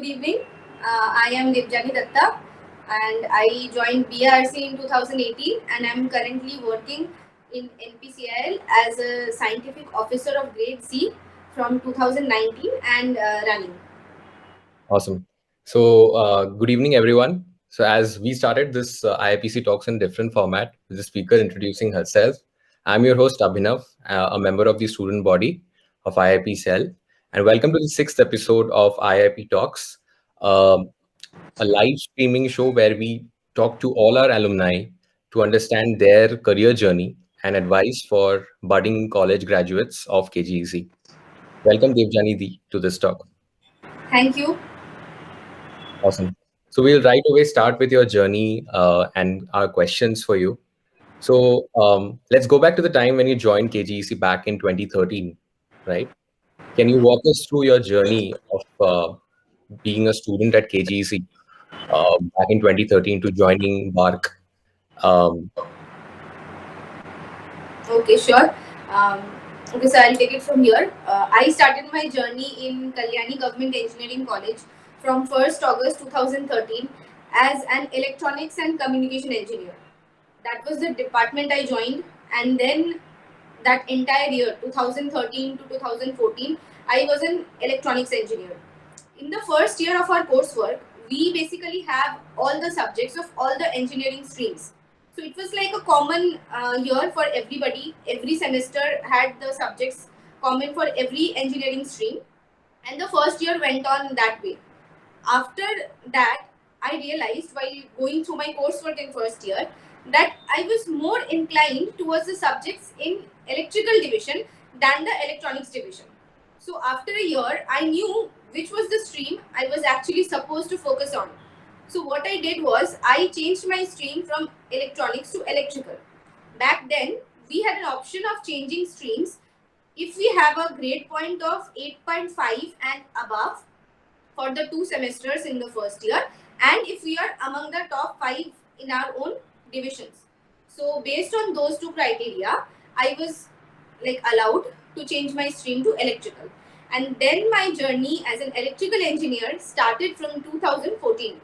good evening. I am Devjani Datta and I joined BRC in 2018 and I am currently working in NPCIL as a scientific officer of grade C from 2019 and running. Awesome. So, good evening, everyone. So, as we started this IIPC Talks in different format, with the speaker introducing herself, I'm your host, Abhinav, a member of the student body of IIP Cell. And welcome to the sixth episode of IIP Talks, um, a live streaming show where we talk to all our alumni to understand their career journey and advice for budding college graduates of KGEC. Welcome, Devjani Di, to this talk. Thank you. Awesome. So we'll right away start with your journey and our questions for you. So let's go back to the time when you joined KGEC back in 2013, right? Can you walk us through your journey of being a student at KGEC back in 2013 to joining BARC? Um, Okay, sure. Um, okay, so I'll take it from here. I started my journey in Kalyani Government Engineering College from 1st August 2013 as an electronics and communication engineer. That was the department I joined, and then that entire year 2013 to 2014 I was an electronics engineer. In the first year of our coursework, we basically have all the subjects of all the engineering streams. So it was like a common year for everybody. Every semester had the subjects common for every engineering stream, and the first year went on that way. After that, I realized while going through my coursework in first year that I was more inclined towards the subjects in electrical division than the electronics division. So after a year, I knew which was the stream I was actually supposed to focus on. So what I did was I changed my stream from electronics to electrical. Back then, we had an option of changing streams if we have a grade point of 8.5 and above for the 2 semesters in the first year, and if we are among the top 5 in our own divisions. So based on those two criteria, I was allowed to change my stream to electrical, and then my journey as an electrical engineer started from 2014.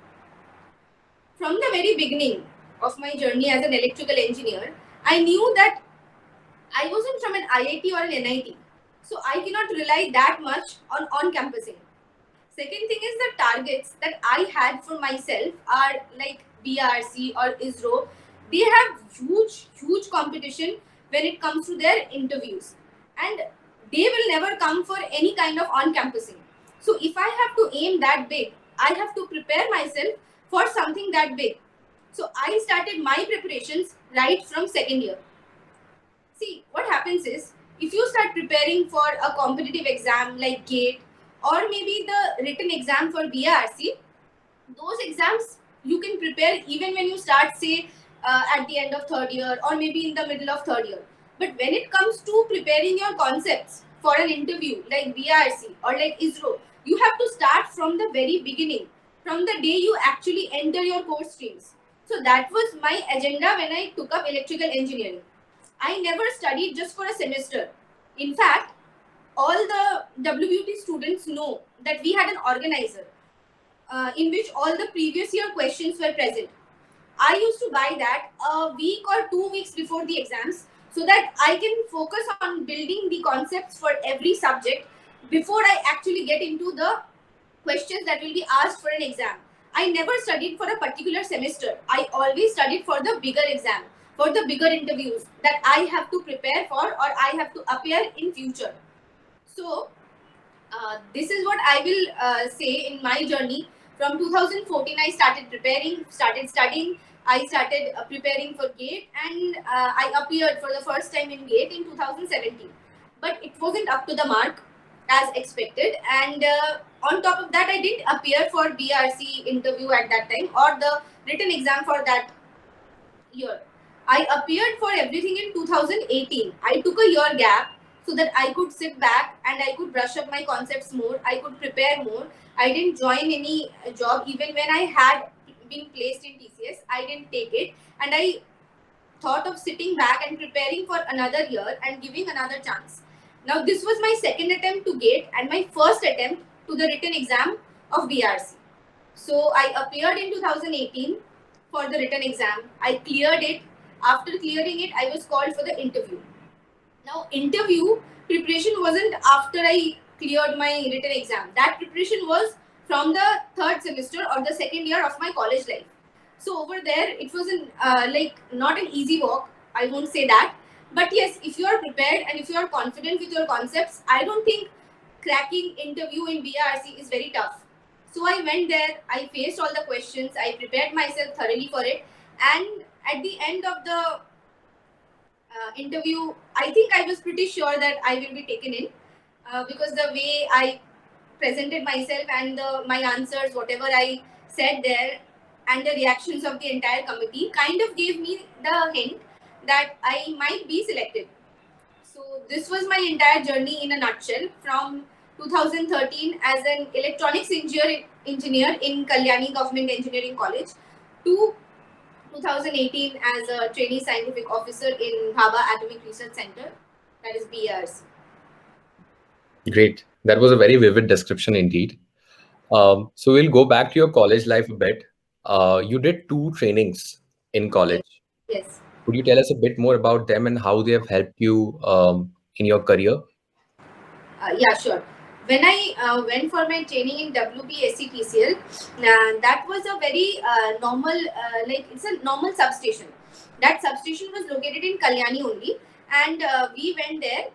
From the very beginning of my journey as an electrical engineer, I knew that I wasn't from an IIT or an NIT, so I cannot rely that much on campusing. Second thing is the targets that I had for myself are like BRC or ISRO. They have huge competition when it comes to their interviews, and they will never come for any kind of on-campusing. So if I have to aim that big, I have to prepare myself for something that big. So I started my preparations right from second year. See, what happens is if you start preparing for a competitive exam like GATE or maybe the written exam for BRC, those exams you can prepare even when you start, say, at the end of third year or maybe in the middle of third year. But when it comes to preparing your concepts for an interview like BRC or like ISRO, you have to start from the very beginning, from the day you actually enter your course streams. So that was my agenda when I took up electrical engineering. I never studied just for a semester. In fact, all the WBT students know that we had an organizer in which all the previous year questions were present. I used to buy that a week or 2 weeks before the exams so that I can focus on building the concepts for every subject before I actually get into the questions that will be asked for an exam. I never studied for a particular semester. I always studied for the bigger exam, for the bigger interviews that I have to prepare for or I have to appear in future. So this is what I will say in my journey. From 2014, I started preparing, started studying. I started preparing for GATE, and I appeared for the first time in GATE in 2017. But it wasn't up to the mark as expected. And on top of that, I didn't appear for BRC interview at that time or the written exam for that year. I appeared for everything in 2018. I took a year gap so that I could sit back and I could brush up my concepts more. I could prepare more. I didn't join any job even when I had been placed in TCS. I didn't take it, and I thought of sitting back and preparing for another year and giving another chance. Now this was my second attempt to GATE and my first attempt to the written exam of BRC. So I appeared in 2018 for the written exam. I cleared it. After clearing it, I was called for the interview. Now, interview preparation wasn't after I cleared my written exam. That preparation was from the third semester or the second year of my college life. So over there, it wasn't like not an easy walk. I won't say that, but yes, if you are prepared and if you are confident with your concepts, I don't think cracking interview in BRC is very tough. So I went there. I faced all the questions. I prepared myself thoroughly for it, and at the end of the interview, I think I was pretty sure that I will be taken in because the way I presented myself and my answers, whatever I said there, and the reactions of the entire committee kind of gave me the hint that I might be selected. So this was my entire journey in a nutshell from 2013 as an electronics engineer in Kalyani Government Engineering College to 2018 as a trainee scientific officer in Bhabha Atomic Research Center, that is BRC. Great. That was a very vivid description indeed. So we'll go back to your college life a bit. You did 2 trainings in college. Yes. Could you tell us a bit more about them and how they have helped you in your career? Yeah, sure. When I went for my training in WBSCTCL, that was a very normal, like it's a normal substation. That substation was located in Kalyani only, and we went there.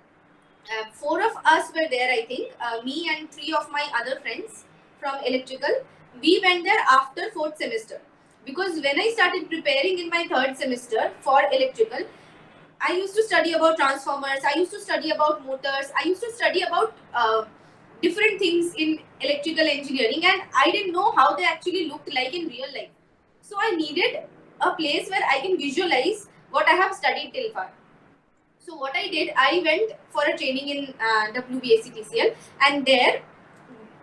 4 of us were there, I think. Me and 3 of my other friends from electrical. We went there after 4th semester because when I started preparing in my 3rd semester for electrical, I used to study about transformers. I used to study about motors. I used to study about different things in electrical engineering, and I didn't know how they actually looked like in real life. So I needed a place where I can visualize what I have studied till far. So what I did, I went for a training in WBSCTCL, and there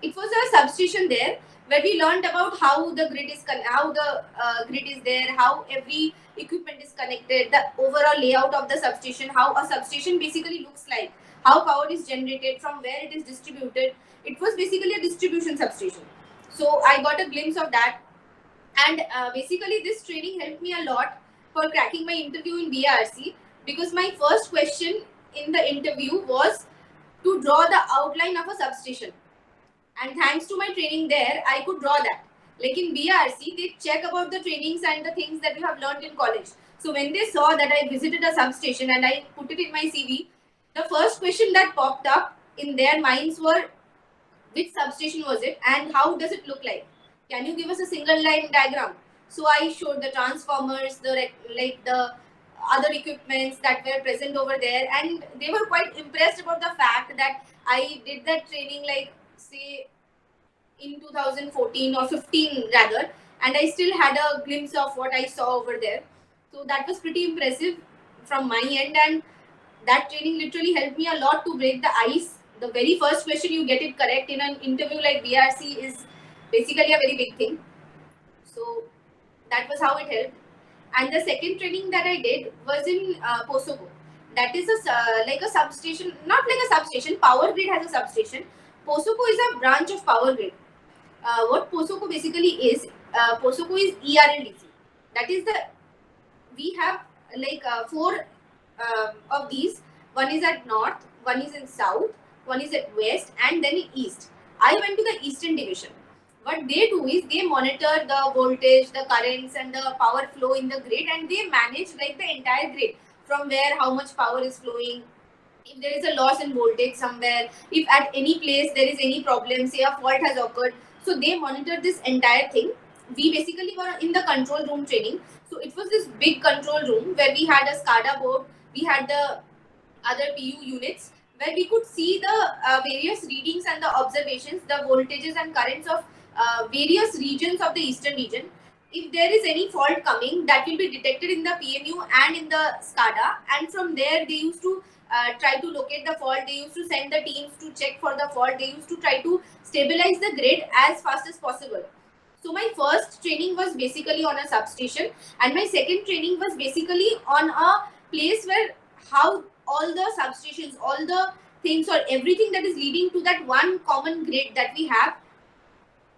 it was a substation there where we learned about how the grid is grid is there, how every equipment is connected, the overall layout of the substation, how a substation basically looks like, how power is generated, from where it is distributed. It was basically a distribution substation. So I got a glimpse of that, and basically this training helped me a lot for cracking my interview in BRC because my first question in the interview was to draw the outline of a substation. And thanks to my training there, I could draw that. Like in BRC, they check about the trainings and the things that you have learned in college. So when they saw that I visited a substation and I put it in my CV, the first question that popped up in their minds were, which substation was it and how does it look like? Can you give us a single line diagram? So I showed the transformers, the other equipments that were present over there, and they were quite impressed about the fact that I did that training like say in 2014 or 15 rather, and I still had a glimpse of what I saw over there. So that was pretty impressive from my end, and that training literally helped me a lot to break the ice. The very first question you get it correct in an interview like BRC is basically a very big thing. So that was how it helped. And the second training that I did was in POSOCO. That is like a substation, not like a substation. Power Grid has a substation. POSOCO is a branch of Power Grid. What POSOCO basically is, POSOCO is ERLDC. That is the, we have like 4 of these. One is at north, one is in south, one is at west, and then in east. I went to the eastern division. What they do is they monitor the voltage, the currents, and the power flow in the grid, and they manage like the entire grid from where how much power is flowing. If there is a loss in voltage somewhere, if at any place there is any problem, say a fault has occurred, so they monitor this entire thing. We basically were in the control room training. So it was this big control room where we had a SCADA board, we had the other PU units where we could see the various readings and the observations, the voltages and currents of various regions of the eastern region. If there is any fault coming, that will be detected in the PMU and in the SCADA, and from there they used to try to locate the fault. They used to send the teams to check for the fault. They used to try to stabilize the grid as fast as possible. So my first training was basically on a substation, and my second training was basically on a place where how all the substations, all the things or everything that is leading to that one common grid that we have,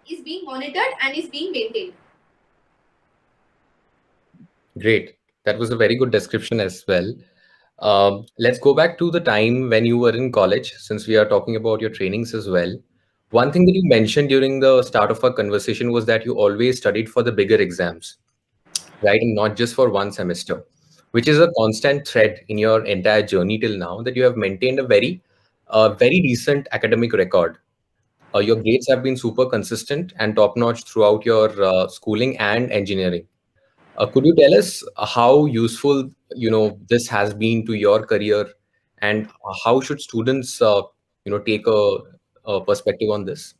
is being monitored and is being maintained. Great. That was a very good description as well. Let's go back to the time when you were in college, since we are talking about your trainings as well. One thing that you mentioned during the start of our conversation was that you always studied for the bigger exams, right? And not just for one semester, which is a constant thread in your entire journey till now, that you have maintained a very decent academic record. Your grades have been super consistent and top notch throughout your schooling and engineering. Could you tell us how useful, this has been to your career, and how should students, take a perspective on this?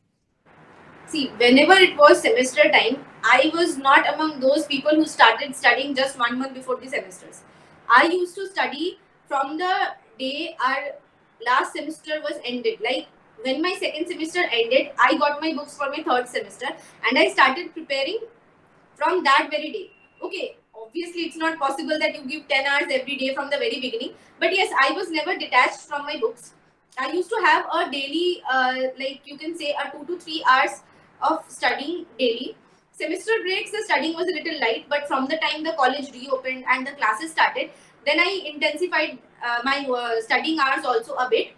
See, whenever it was semester time, I was not among those people who started studying just 1 month before the semesters. I used to study from the day our last semester was ended. Like when my second semester ended, I got my books for my third semester and I started preparing from that very day. Okay, obviously it's not possible that you give 10 hours every day from the very beginning, but yes, I was never detached from my books. I used to have a daily, like you can say, a 2 to 3 hours of studying daily. Semester breaks, the studying was a little light, but from the time the college reopened and the classes started, then I intensified my studying hours also a bit.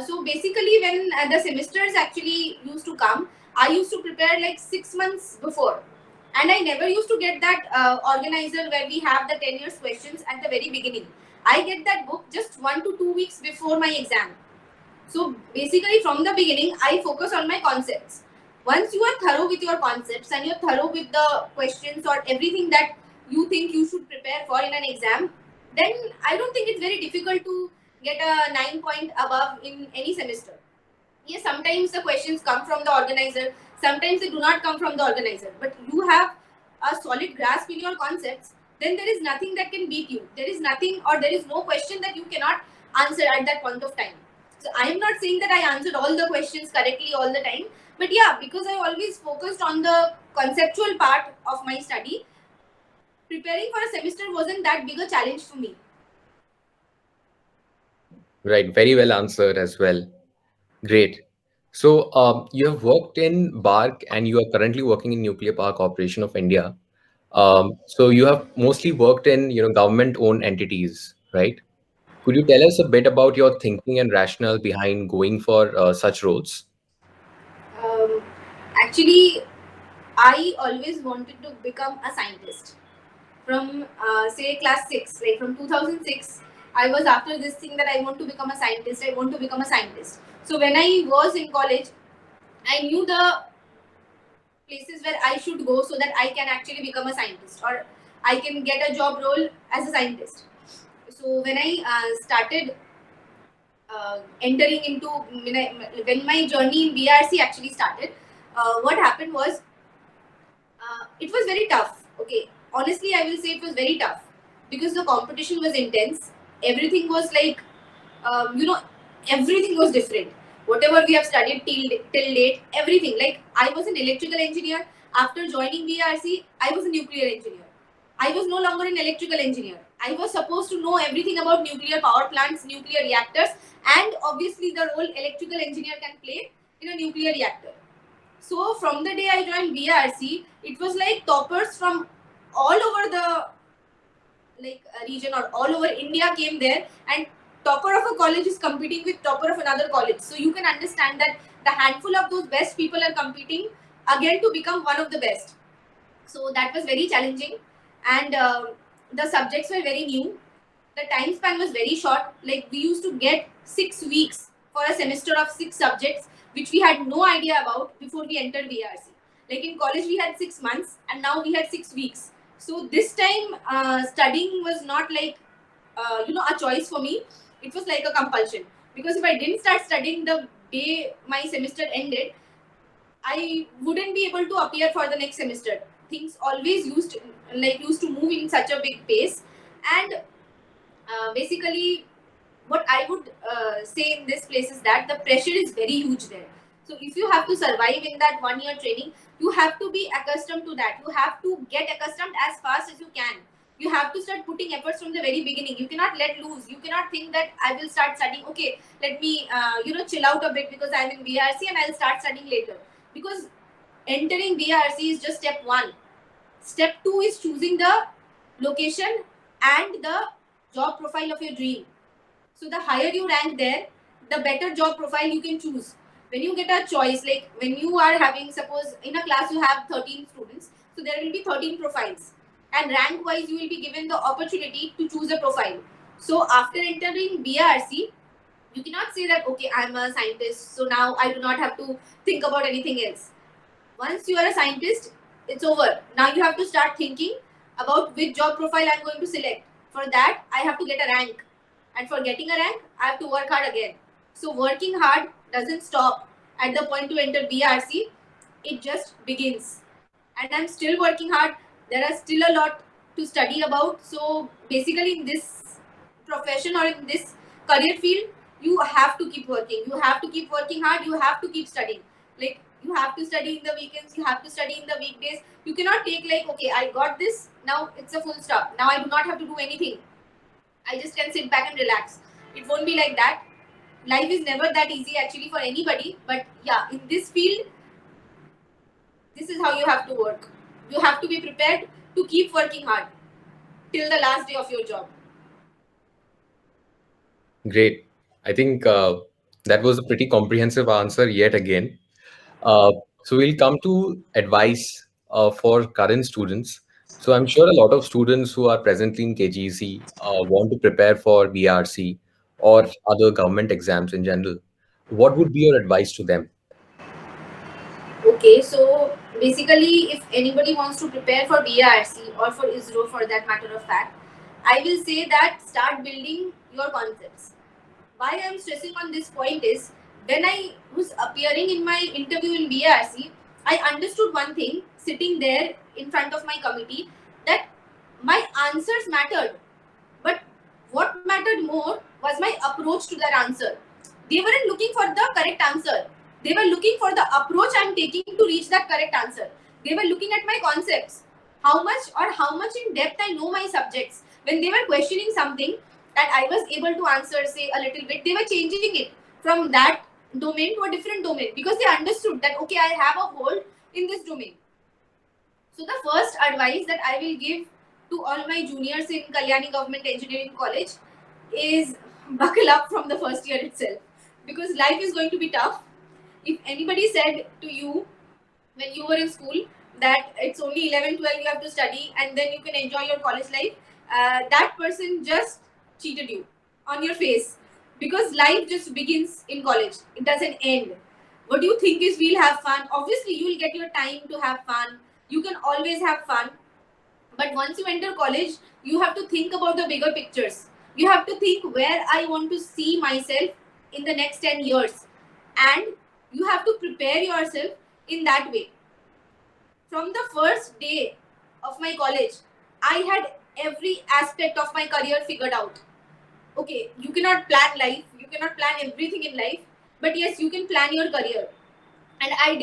So basically, when the semesters actually used to come, I used to prepare like 6 months before. And I never used to get that organizer where we have the 10 years questions at the very beginning. I get that book just 1 to 2 weeks before my exam. So basically, from the beginning, I focus on my concepts. Once you are thorough with your concepts and you're thorough with the questions or everything that you think you should prepare for in an exam, then I don't think it's very difficult to get a 9 point above in any semester. Yes, sometimes the questions come from the organizer, sometimes they do not come from the organizer, but you have a solid grasp in your concepts, then there is nothing that can beat you. There is nothing or there is no question that you cannot answer at that point of time. So I am not saying that I answered all the questions correctly all the time, but yeah, because I always focused on the conceptual part of my study, preparing for a semester wasn't that big a challenge for me. Right, very well answered as well. Great. So you have worked in BARC and you are currently working in Nuclear Power Corporation of India. So you have mostly worked in government-owned entities, right? Could you tell us a bit about your thinking and rationale behind going for such roles? Um, Actually, I always wanted to become a scientist. From say class 6, like from 2006, I was after this thing that I want to become a scientist. I want to become a scientist. So when I was in college, I knew the places where I should go so that I can actually become a scientist or I can get a job role as a scientist. So when I started entering into when my journey in BRC actually started, what happened was it was very tough. Okay, honestly, I will say it was very tough because the competition was intense. Everything was like, um, you know, everything was different. Whatever we have studied till date, everything. Like I was an electrical engineer. After joining BRC, I was a nuclear engineer. I was no longer an electrical engineer. I was supposed to know everything about nuclear power plants, nuclear reactors, and obviously the role electrical engineer can play in a nuclear reactor. So from the day I joined BRC, it was like toppers from all over the region or all over India came there, and topper of a college is competing with topper of another college. So you can understand that the handful of those best people are competing again to become one of the best. So that was very challenging, and the subjects were very new. The time span was very short. Like we used to get 6 weeks for a semester of 6 subjects, which we had no idea about before we entered VRC. Like in college, we had 6 months, and now we had 6 weeks. So this time, studying was not like a choice for me. It was like a compulsion because if I didn't start studying the day my semester ended, I wouldn't be able to appear for the next semester. Things always used to move in such a big pace, and basically what I would say in this place is that the pressure is very huge there. So if you have to survive in that 1 year training, you have to be accustomed to that. You have to get accustomed as fast as you can. You have to start putting efforts from the very beginning. You cannot let loose. You cannot think that I will start studying. Okay, let me chill out a bit because I'm in BRC and I'll start studying later. because entering BRC is just step 1. Step 2 is choosing the location and the job profile of your dream. So the higher you rank there, the better job profile you can choose. When you get a choice, like when you are having, suppose in a class you have 13 students, so there will be 13 profiles. And rank wise, you will be given the opportunity to choose a profile. So after entering BRC, you cannot say that, okay, I'm a scientist, so now I do not have to think about anything else. Once you are a scientist, it's over. Now you have to start thinking about which job profile I'm going to select. For that, I have to get a rank. And for getting a rank, I have to work hard again. So working hard doesn't stop at the point to enter BRC. It just begins. And I'm still working hard. There are still a lot to study about. So basically in this profession or in this career field, you have to keep working. You have to keep working hard. You have to keep studying. Like you have to study in the weekends, you have to study in the weekdays. You cannot take like, okay, I got this, now it's a full stop, now I do not have to do anything, I just can sit back and relax. It won't be like that. Life is never that easy actually for anybody, but yeah, in this field, this is how you have to work. You have to be prepared to keep working hard till the last day of your job. Great. I think that was a pretty comprehensive answer yet again. So we'll come to advice for current students. So I'm sure a lot of students who are presently in KGC want to prepare for BRC or other government exams in general. What would be your advice to them? Okay, so basically, if anybody wants to prepare for BRC or for ISRO for that matter of fact, I will say that start building your concepts. Why I'm stressing on this point is when I was appearing in my interview in BRC, I understood one thing sitting there in front of my committee, that my answers mattered. But what mattered more was my approach to that answer. They weren't looking for the correct answer. They were looking for the approach I'm taking to reach that correct answer. They were looking at my concepts, how much in depth I know my subjects. When they were questioning something that I was able to answer, say a little bit, they were changing it from that domain to a different domain because they understood that, okay, I have a hold in this domain. So the first advice that I will give to all my juniors in Kalyani Government Engineering College is buckle up from the first year itself, because life is going to be tough. If anybody said to you when you were in school that it's only 11, 12 you have to study and then you can enjoy your college life, that person just cheated you on your face, because life just begins in college. It doesn't end. What you think is we'll have fun. Obviously, you will get your time to have fun. You can always have fun. But once you enter college, you have to think about the bigger pictures. You have to think where I want to see myself in the next 10 years. And you have to prepare yourself in that way. From the first day of my college, I had every aspect of my career figured out. Okay, you cannot plan life, you cannot plan everything in life, but yes, you can plan your career. And I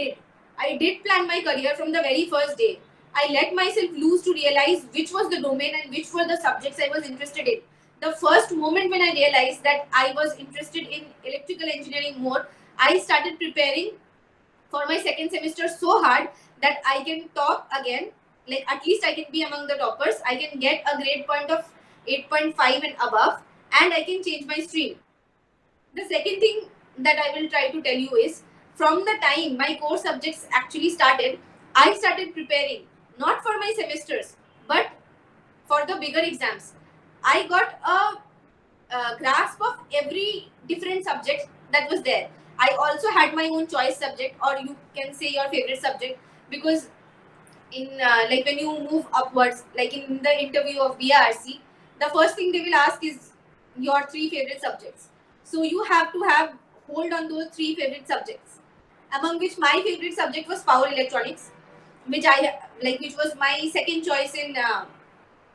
did plan my career from the very first day. I let myself loose to realize which was the domain and which were the subjects I was interested in. The first moment when I realized that I was interested in electrical engineering more, I started preparing for my second semester so hard that I can top again. Like at least I can be among the toppers. I can get a grade point of 8.5 and above, and I can change my stream. The second thing that I will try to tell you is, from the time my core subjects actually started, I started preparing not for my semesters but for the bigger exams. I got a grasp of every different subject that was there. I also had my own choice subject, or you can say your favorite subject, because in like when you move upwards, like in the interview of BRC, the first thing they will ask is your three favorite subjects. So you have to have hold on those three favorite subjects, among which my favorite subject was power electronics, which which was my second choice in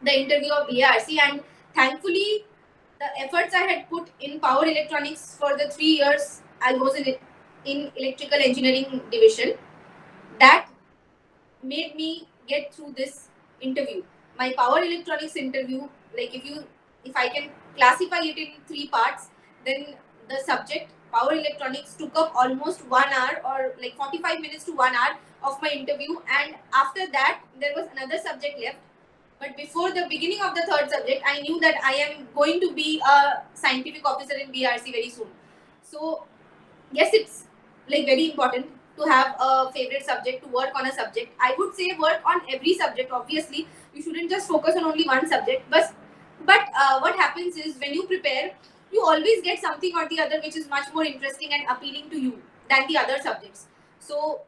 the interview of BRC. And thankfully, the efforts I had put in power electronics for the 3 years I was in electrical engineering division, that made me get through this interview. My power electronics interview, like if I can classify it in three parts, then the subject, power electronics took up almost 1 hour or like 45 minutes to 1 hour of my interview, and after that there was another subject left. But before the beginning of the third subject, I knew that I am going to be a scientific officer in BRC very soon. So yes, it's like very important to have a favorite subject, to work on a subject. I would say work on every subject. Obviously, you shouldn't just focus on only one subject. But what happens is when you prepare, you always get something or the other which is much more interesting and appealing to you than the other subjects. So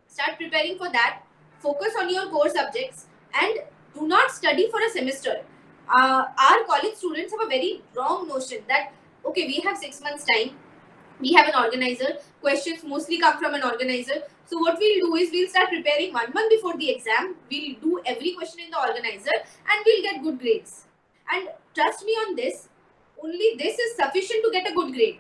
start preparing for that. Focus on your core subjects and do not study for a semester. Our college students have a very wrong notion that okay, we have 6 months time, we have an organizer, questions mostly come from an organizer. So what we'll do is we'll start preparing 1 month before the exam, we'll do every question in the organizer and we'll get good grades. And trust me on this, only this is sufficient to get a good grade.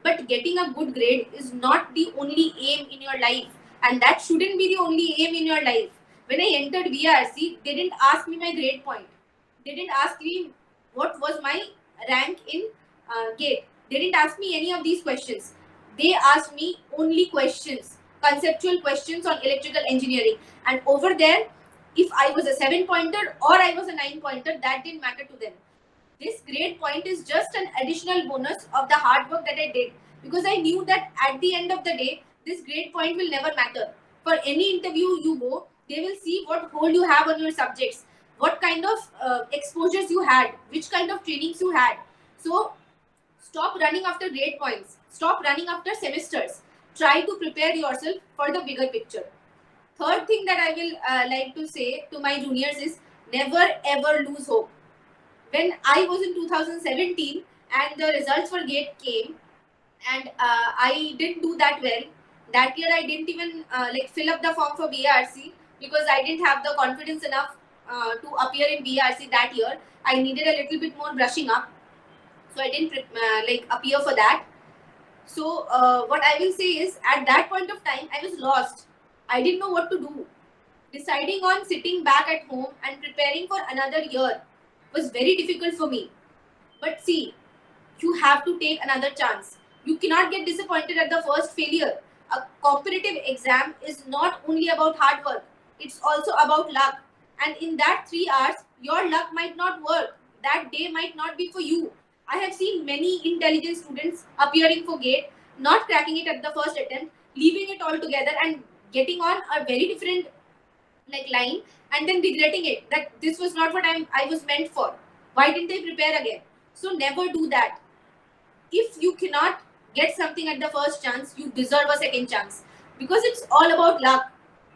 But getting a good grade is not the only aim in your life, and that shouldn't be the only aim in your life. When I entered VRC, they didn't ask me my grade point. They didn't ask me what was my rank in GATE. They didn't ask me any of these questions. They asked me only questions, conceptual questions on electrical engineering. And over there, if I was a 7 pointer or I was a 9 pointer, that didn't matter to them. This grade point is just an additional bonus of the hard work that I did, because I knew that at the end of the day, this grade point will never matter. For any interview you go, they will see what hold you have on your subjects, what kind of exposures you had, which kind of trainings you had. So stop running after grade points, stop running after semesters. Try to prepare yourself for the bigger picture. Third thing that I will like to say to my juniors is never ever lose hope. When I was in 2017 and the results for GATE came, and I didn't do that well. That year I didn't even like fill up the form for BRC because I didn't have the confidence enough to appear in BRC that year. I needed a little bit more brushing up, so I didn't like appear for that. So what I will say is, at that point of time, I was lost. I didn't know what to do. Deciding on sitting back at home and preparing for another year was very difficult for me. But see, you have to take another chance. You cannot get disappointed at the first failure. A competitive exam is not only about hard work, it's also about luck. And in that 3 hours, your luck might not work. That day might not be for you. I have seen many intelligent students appearing for GATE, not cracking it at the first attempt, leaving it all together and getting on a very different like line, and then regretting it that this was not what I was meant for. Why didn't I prepare again? So never do that. If you cannot get something at the first chance, you deserve a second chance, because it's all about luck.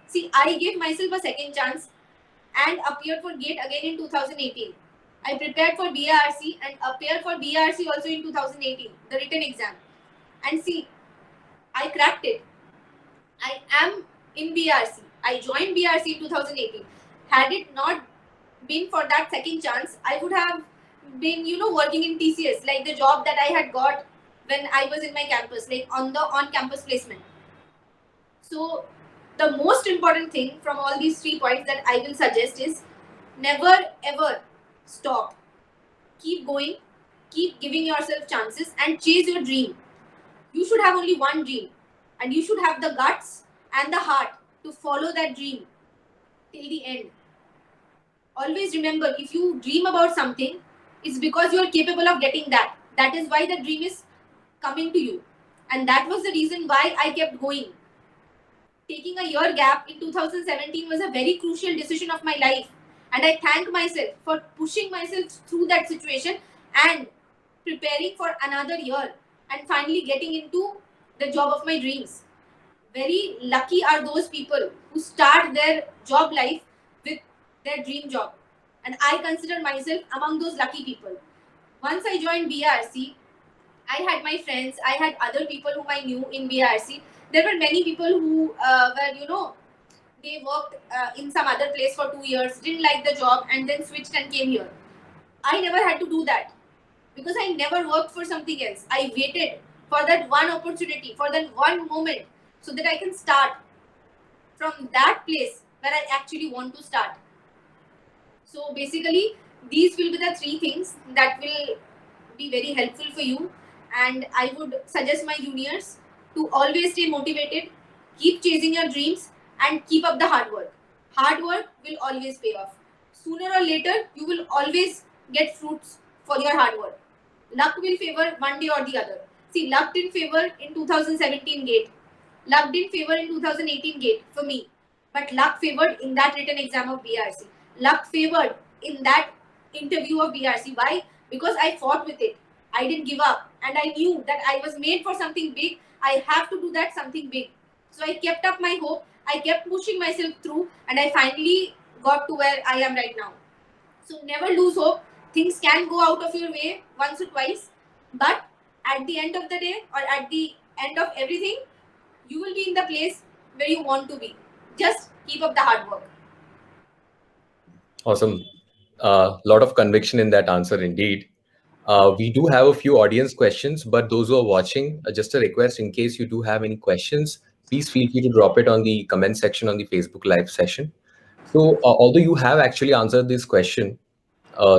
See, I gave myself a second chance and appeared for GATE again in 2018. I prepared for BRC and appeared for BRC also in 2018, the written exam. And see, I cracked it. I am in BRC. I joined BRC in 2018. Had it not been for that second chance, I would have been, working in TCS, like the job that I had got when I was in my campus, like on the on-campus placement. So the most important thing from all these 3 points that I will suggest is never ever stop. Keep going, keep giving yourself chances and chase your dream. You should have only one dream, and you should have the guts and the heart to follow that dream till the end. Always remember, if you dream about something, it's because you are capable of getting that. That is why the dream is coming to you. And that was the reason why I kept going. Taking a year gap in 2017 was a very crucial decision of my life. And I thank myself for pushing myself through that situation and preparing for another year and finally getting into the job of my dreams. Very lucky are those people who start their job life with their dream job. And I consider myself among those lucky people. Once I joined BRC, I had my friends, I had other people whom I knew in BRC. There were many people who were, they worked in some other place for 2 years, didn't like the job, and then switched and came here. I never had to do that because I never worked for something else. I waited for that one opportunity, for that one moment, so that I can start from that place where I actually want to start. So basically, these will be the 3 things that will be very helpful for you. and I would suggest my juniors to always stay motivated, keep chasing your dreams, and keep up the hard work. Hard work will always pay off. Sooner or later, you will always get fruits for your hard work. Luck will favor one day or the other. See, luck didn't favor in 2017 gate. Luck didn't favor in 2018 gate for me. But luck favored in that written exam of BRC. Luck favored in that interview of BRC. Why? Because I fought with it. I didn't give up. And I knew that I was made for something big. I have to do that something big. So I kept up my hope. I kept pushing myself through. And I finally got to where I am right now. So never lose hope. Things can go out of your way once or twice. But at the end of the day or at the end of everything, you will be in the place where you want to be. Just keep up the hard work. Awesome. A lot of conviction in that answer, indeed. We do have a few audience questions, but those who are watching, just a request, in case you do have any questions, please feel free to drop it on the comment section on the Facebook Live session. So, although you have actually answered this question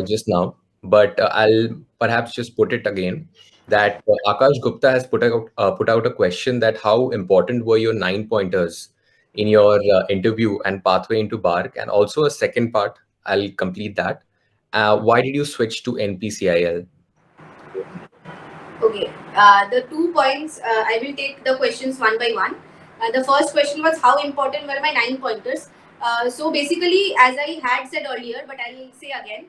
just now, but I'll perhaps just put it again that Akash Gupta has put out a question that how important were your 9 pointers in your interview and pathway into BARC, and also a second part. I'll complete that. Why did you switch to NPCIL? Okay. The 2 points, I will take the questions one by one. The first question was how important were my 9 pointers. So basically, as I had said earlier, but I'll say again,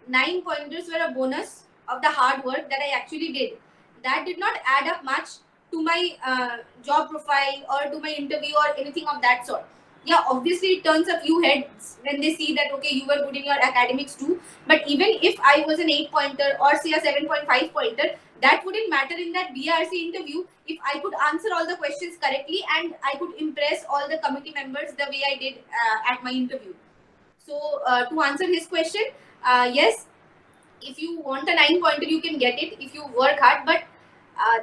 9 pointers were a bonus of the hard work that I actually did. That did not add up much to my job profile or to my interview or anything of that sort. Yeah, obviously it turns a few heads when they see that okay, you were good in your academics too. But even if I was an 8 pointer or say a 7.5 pointer, that wouldn't matter in that BRC interview if I could answer all the questions correctly and I could impress all the committee members the way I did at my interview. So to answer his question, yes, if you want a 9 pointer, you can get it if you work hard. But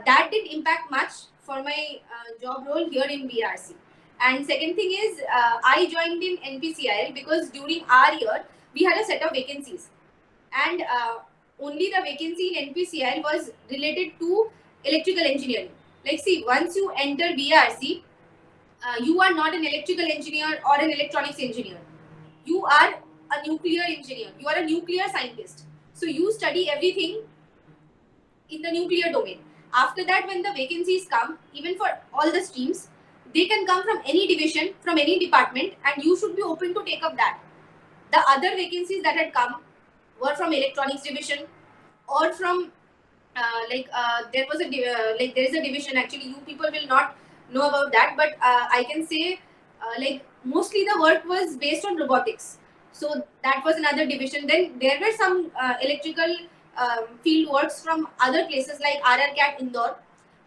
that didn't impact much for my job role here in BRC. And second thing is, I joined in NPCIL because during our year we had a set of vacancies, and only the vacancy in NPCIL was related to electrical engineering. Like, see, once you enter BRC, you are not an electrical engineer or an electronics engineer. You are a nuclear engineer. You are a nuclear scientist. So you study everything in the nuclear domain. After that, when the vacancies come, even for all the streams, they can come from any division, from any department, and you should be open to take up that. The other vacancies that had come were from electronics division or from there was there is a division. Actually, you people will not know about that, but I can say mostly the work was based on robotics. So that was another division. Then there were some electrical field works from other places like RRCAT Indore,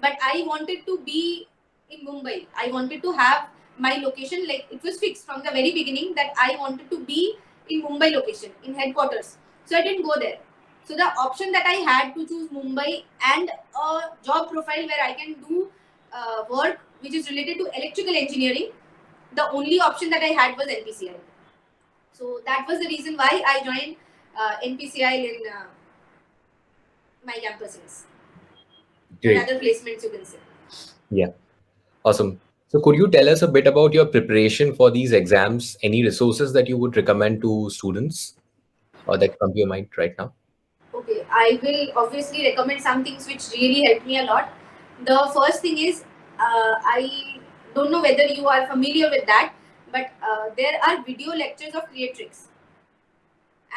but I wanted to be in Mumbai. I wanted to have my location, like it was fixed from the very beginning that I wanted to be in Mumbai location, in headquarters. So I didn't go there. So the option that I had to choose Mumbai and a job profile where I can do work which is related to electrical engineering, the only option that I had was NPCIL. So that was the reason why I joined NPCIL in my campuses. Great. And other placements, you can say. Yeah. Awesome. So could you tell us a bit about your preparation for these exams? Any resources that you would recommend to students or that come to your mind right now? Okay, I will obviously recommend some things which really helped me a lot. The first thing is, I don't know whether you are familiar with that, but there are video lectures of Creatrix.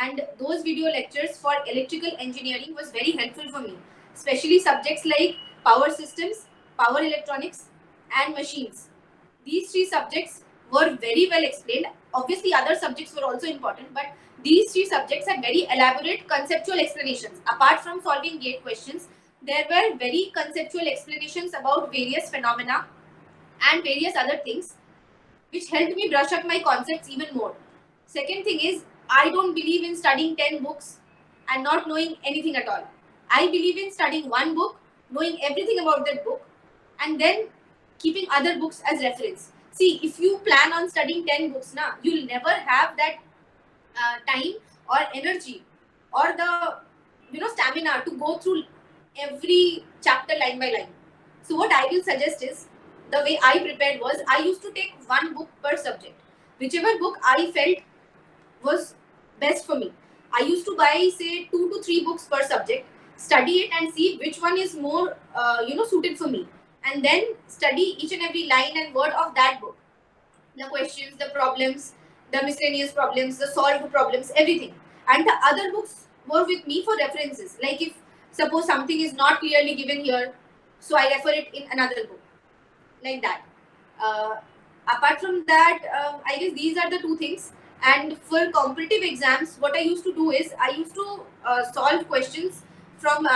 And those video lectures for electrical engineering was very helpful for me, especially subjects like power systems, power electronics, and machines. These three subjects were very well explained. Obviously, other subjects were also important, but these three subjects had very elaborate conceptual explanations. Apart from solving gate questions, there were very conceptual explanations about various phenomena and various other things, which helped me brush up my concepts even more. Second thing is, I don't believe in studying 10 books and not knowing anything at all. I believe in studying one book, knowing everything about that book, and then keeping other books as reference. See, if you plan on studying 10 books, you'll never have that time or energy or the stamina to go through every chapter line by line. So what I will suggest is, the way I prepared was, I used to take one book per subject. Whichever book I felt was best for me, I used to buy say 2 to 3 books per subject, study it and see which one is more suited for me, and then study each and every line and word of that book, the questions, the problems, the miscellaneous problems, the solved problems, everything. And the other books were with me for references. Like if suppose something is not clearly given here, so I refer it in another book, like that. Uh, Apart from that, I guess these are the two things. And for competitive exams, what I used to do is, I used to solve questions from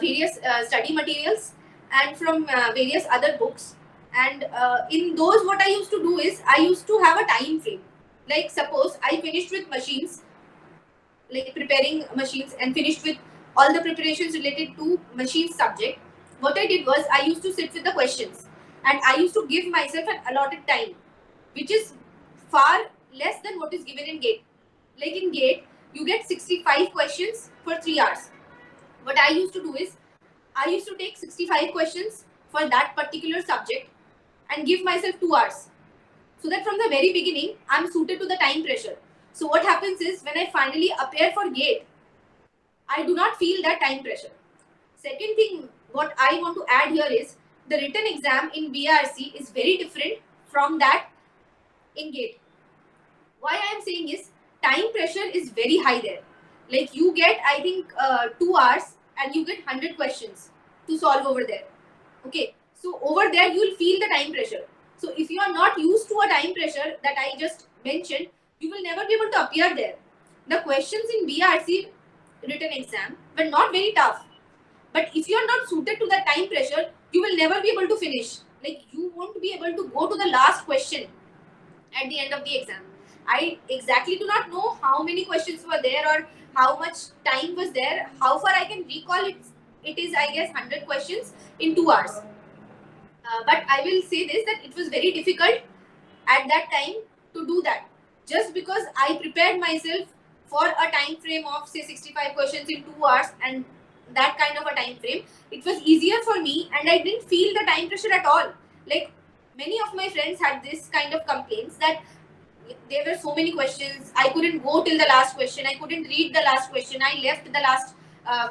various study materials and from various other books. And in those, what I used to do is, I used to have a time frame. Like suppose I finished with machines, like preparing machines, and finished with all the preparations related to machine subject. What I did was, I used to sit with the questions, and I used to give myself an allotted time, which is far less than what is given in gate. Like in gate, you get 65 questions for 3 hours. What I used to do is, I used to take 65 questions for that particular subject and give myself 2 hours, so that from the very beginning I'm suited to the time pressure. So what happens is, when I finally appear for gate, I do not feel that time pressure. Second thing, what I want to add here is, the written exam in BRC is very different from that in gate. Why I am saying is, time pressure is very high there. Like you get, I think, 2 hours and you get 100 questions to solve over there. Okay, so over there you will feel the time pressure. So if you are not used to a time pressure that I just mentioned, you will never be able to appear there. The questions in BRC written exam were not very tough, but if you are not suited to that time pressure, you will never be able to finish. Like you won't be able to go to the last question at the end of the exam. I exactly do not know how many questions were there or how much time was there. How far I can recall it, it is, I guess, 100 questions in 2 hours. But I will say this, that it was very difficult at that time to do that, just because I prepared myself for a time frame of say 65 questions in 2 hours, and that kind of a time frame, it was easier for me, and I didn't feel the time pressure at all. Like many of my friends had this kind of complaints, that there were so many questions, I couldn't go till the last question, I couldn't read the last question, I left the last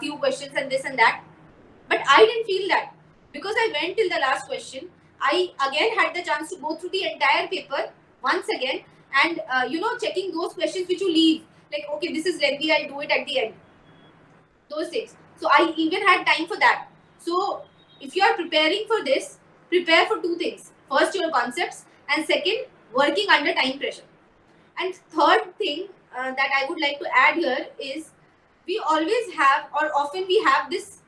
few questions and this and that. But I didn't feel that, because I went till the last question. I again had the chance to go through the entire paper once again, and checking those questions which you leave. Like, okay, this is lengthy, I'll do it at the end. Those things. So I even had time for that. So if you are preparing for this, prepare for two things. First, your concepts, and second, working under time pressure. And third thing that I would like to add here is, we always have, or often we have this,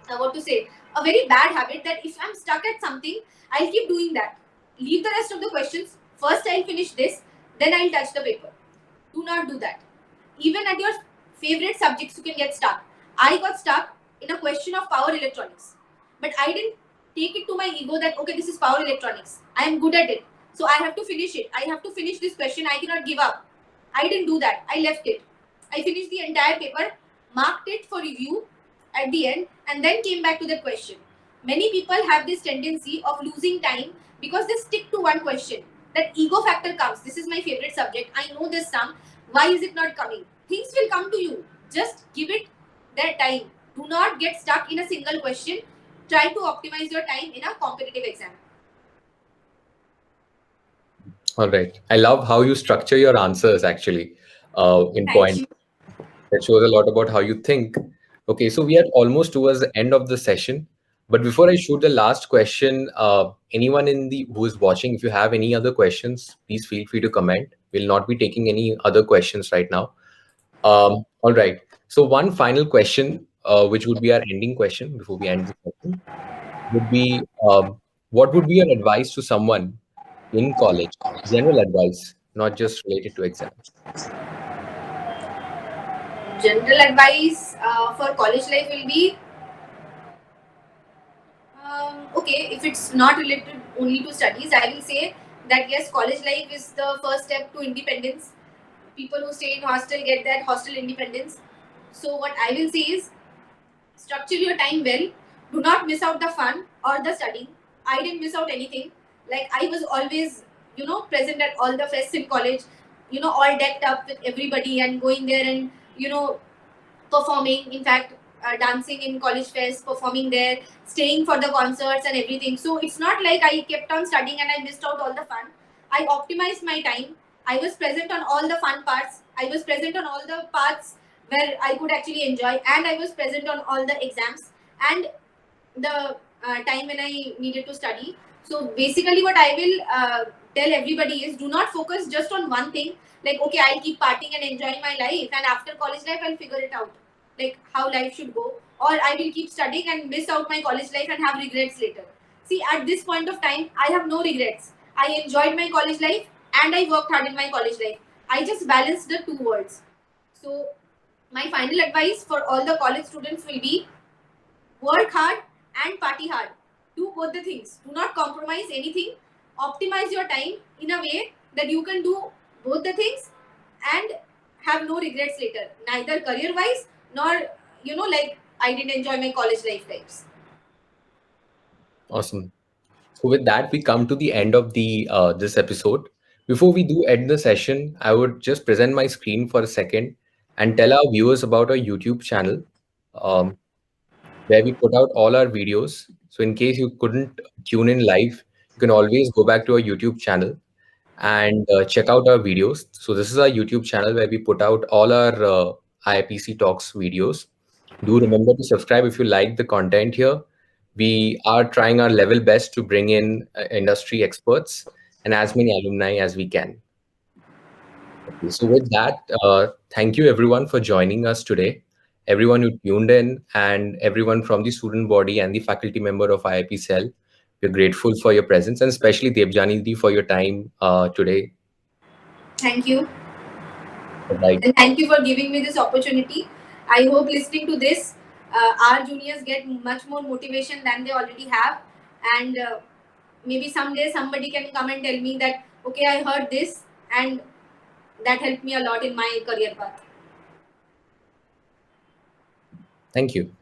what to say, a very bad habit, that if I'm stuck at something, I'll keep doing that. Leave the rest of the questions. First, I'll finish this, then I'll touch the paper. Do not do that. Even at your favorite subjects, you can get stuck. I got stuck in a question of power electronics, but I didn't take it to my ego that, okay, this is power electronics, I am good at it, so I have to finish it. I have to finish this question. I cannot give up. I didn't do that. I left it. I finished the entire paper, marked it for review at the end, and then came back to the question. Many people have this tendency of losing time because they stick to one question. That ego factor comes. This is my favorite subject. I know this sum. Why is it not coming? Things will come to you. Just give it their time. Do not get stuck in a single question. Try to optimize your time in a competitive exam. All right. I love how you structure your answers actually in Thank points. you. That shows a lot about how you think. Okay, so we are almost towards the end of the session. But before I shoot the last question, anyone in the who is watching, if you have any other questions, please feel free to comment. We'll not be taking any other questions right now. All right. So one final question, which would be our ending question before we end the session, would be what would be your advice to someone in college? General advice, not just related to exams. General advice for college life will be, okay, if it's not related only to studies, I will say that yes, college life is the first step to independence. People who stay in hostel get that hostel independence. So what I will say is, structure your time well. Do not miss out the fun or the studying. I didn't miss out anything. Like I was always, present at all the fests in college. All decked up with everybody and going there and performing. In fact, dancing in college fest, performing there, staying for the concerts and everything. So it's not like I kept on studying and I missed out all the fun. I optimized my time. I was present on all the fun parts. I was present on all the parts where I could actually enjoy, and I was present on all the exams and the time when I needed to study. So basically, what I will tell everybody is, do not focus just on one thing. Like, okay, I'll keep partying and enjoying my life, and after college life, I'll figure it out, like how life should go. Or I will keep studying and miss out my college life and have regrets later. See, at this point of time, I have no regrets. I enjoyed my college life and I worked hard in my college life. I just balanced the two worlds. So, my final advice for all the college students will be, work hard and party hard. Do both the things. Do not compromise anything. Optimize your time in a way that you can do both the things and have no regrets later, neither career wise nor, like I didn't enjoy my college life times. Awesome. So with that, we come to the end of the this episode. Before we do end the session, I would just present my screen for a second and tell our viewers about our YouTube channel, um, where we put out all our videos. So in case you couldn't tune in live, you can always go back to our YouTube channel and check out our videos. So this is our YouTube channel where we put out all our IIPC Talks videos. Do remember to subscribe if you like the content here. We are trying our level best to bring in industry experts and as many alumni as we can. Okay, so with that, thank you everyone for joining us today. Everyone who tuned in and everyone from the student body and the faculty member of IIP Cell. We're grateful for your presence and especially Debjani Di for your time today. Thank you. Right. And thank you for giving me this opportunity. I hope listening to this, our juniors get much more motivation than they already have. And maybe someday somebody can come and tell me that, okay, I heard this and that helped me a lot in my career path. Thank you.